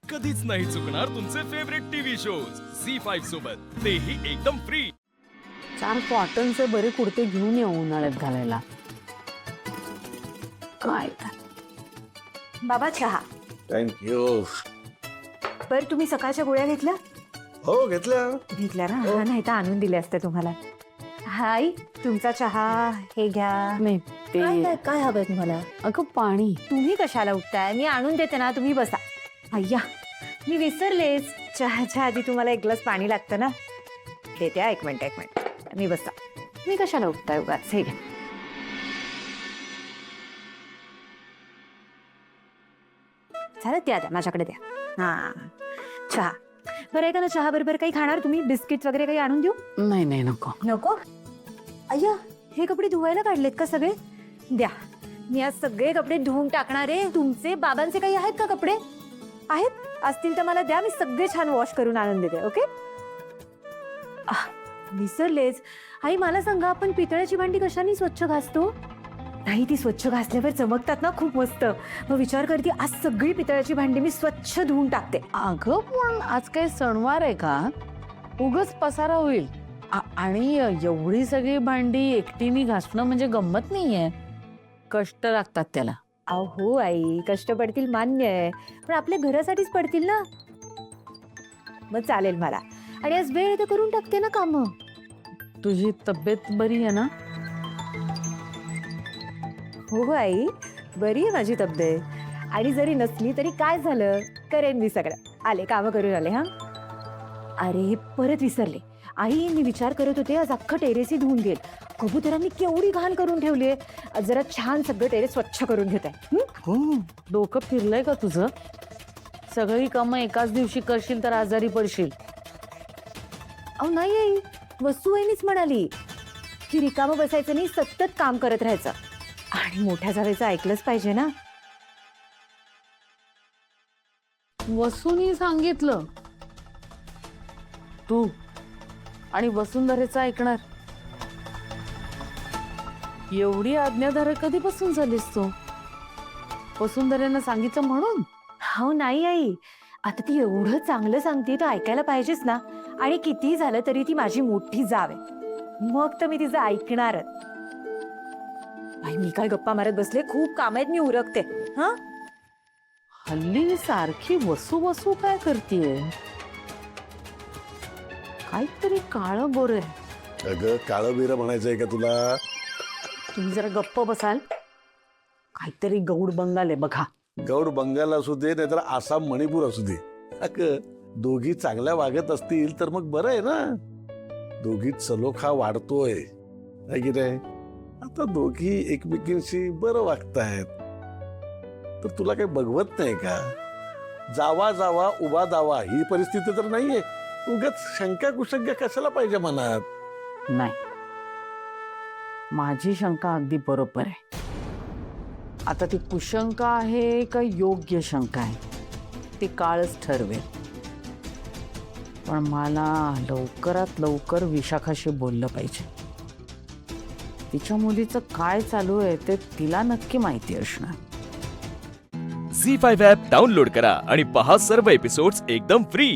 कधीच नाही चुकणार तुमचे फेवरेट टीव्ही शोज झी5 सोबत, तेही एकदम फ्री। 4 कॉटनचे बरे कुर्ते घेऊन येऊ उन्हाळ्यात घालायला। काय बाबा चहा। थँक्यू। बर तुम्ही सकाळच्या गोळ्या घेतल्या? हो घेतल्या घेतल्या ना? हो. हा, नाही तर आणून दिले असते तुम्हाला। हाय तुमचा चहा हे घ्या। नाही ते काय हवंय तुम्हाला? अगं पाणी। तुम्ही कशाला उठताय? मी आणून देते ना, तुम्ही बसा। अय्या मी विसरलेच, चहाच्या आधी तुम्हाला एक ग्लास पाणी लागतं ना। देते हा, एक मिनिट मी बसा। मी कशाला उठताय उगाच? हे घ्या। झालं द्या माझ्याकडे द्या। हा चहा। बरं आहे का ना, चहा बरोबर काही खाणार तुम्ही? बिस्किट वगैरे काही आणून देऊ? नाही नाही नको नको। अय्या हे कपडे धुवायला काढलेत का सगळे? द्या, मी आज सगळे कपडे धुवून टाकणार आहे। तुमचे बाबांचे काही आहेत का कपडे? आहेत? असतील तर मला द्या, मी सगळे छान वॉश करून आणून देते। ओके? विसरलेच आई, मला सांगा आपण पितळाची भांडी कशाने स्वच्छ घासतो? नाही, ती स्वच्छ घासल्यावर चमकतात ना खूप मस्त। मग विचार करते आज सगळी पितळाची भांडी मी स्वच्छ धुवून टाकते। अगं पण आज काही सणवार आहे का? उगाच पसारा होईल। आणि एवढी सगळी भांडी एकटीने घासणं म्हणजे गंमत नाहीये, कष्ट लागतात त्याला। अहो आई, कष्ट पडतील मान्य आहे, पण आपल्या घरासाठीच पडतील ना। मग चालेल मला, आणि आज वेळ तर करून टाकते ना काम। तुझी तब्येत बरी आहे ना? हो आई, बरी आहे माझी तब्येत, आणि जरी नसली तरी काय झालं, करेन मी सगळं। आले काम करून आले। हा अरे परत विसरले आई, मी विचार करत होते आज अख्खं टेरेसही धुवून घेईल। कबुतरांनी केवढी घाण करून ठेवली आहे, जरा छान सगळं टेरेस स्वच्छ करून घेत आहे। हो, डोकं फिरलंय का तुझं? सगळी कामं एकाच दिवशी करशील तर आजारी पडशील। अहो नाही आई, वस्तू वहिनीच म्हणाली की रिकामं बसायचं नाही, सतत काम करत राहायचं। आणि मोठ्या जावेचं ऐकलंच पाहिजे ना। वसुनी सांगितलं, तू आणि वसुंधरेचं ऐकणार? एवढी आज्ञाधारक कधीपासून झालीस तू? वसुंधरेनं सांगितलं म्हणून? हो नाही आई, आता ती एवढं चांगलं सांगते तर ऐकायला पाहिजेच ना। आणि किती झालं तरी ती माझी मोठी जाव आहे, मग तर मी तिचं ऐकणारच। आई मी काय गप्पा मारत बसले, खूप काम आहेत, मी उरकते। हा हल्ली सारखी वसू वसू काय करतीये? काहीतरी काळं गोर आहे। अगं काळं बिरं म्हणायचंय का तुला? तुम्ही जरा गप्प बसाल? काहीतरी गौड बंगाल आहे बघा। गौड बंगाल असू दे, नाहीतर आसाम मणिपूर असू दे, अगं दोघी चांगल्या वागत असतील तर मग बरं आहे ना। दोघीत सलोखा वाढतोय, है की नाही? आता दोघी एकमेकींशी बरं वागतायत, तर तुला काही बघवत नाही का? जावा जावा उभा दावा ही परिस्थिती तर नाहीये। उगाच शंका कुशंका कशाला पाहिजे मनात? नाही, माझी शंका अगदी बरोबर आहे। आता ती कुशंका आहे का योग्य शंका आहे ते काळच ठरवेल। पण मला लवकरात लवकर विशाखाशी बोललं पाहिजे। तिच्या मुलीचं काय चालू आहे ते तिला नक्की माहिती असणार। झी5 ॲप डाउनलोड करा आणि पहा सर्व एपिसोड्स एकदम फ्री।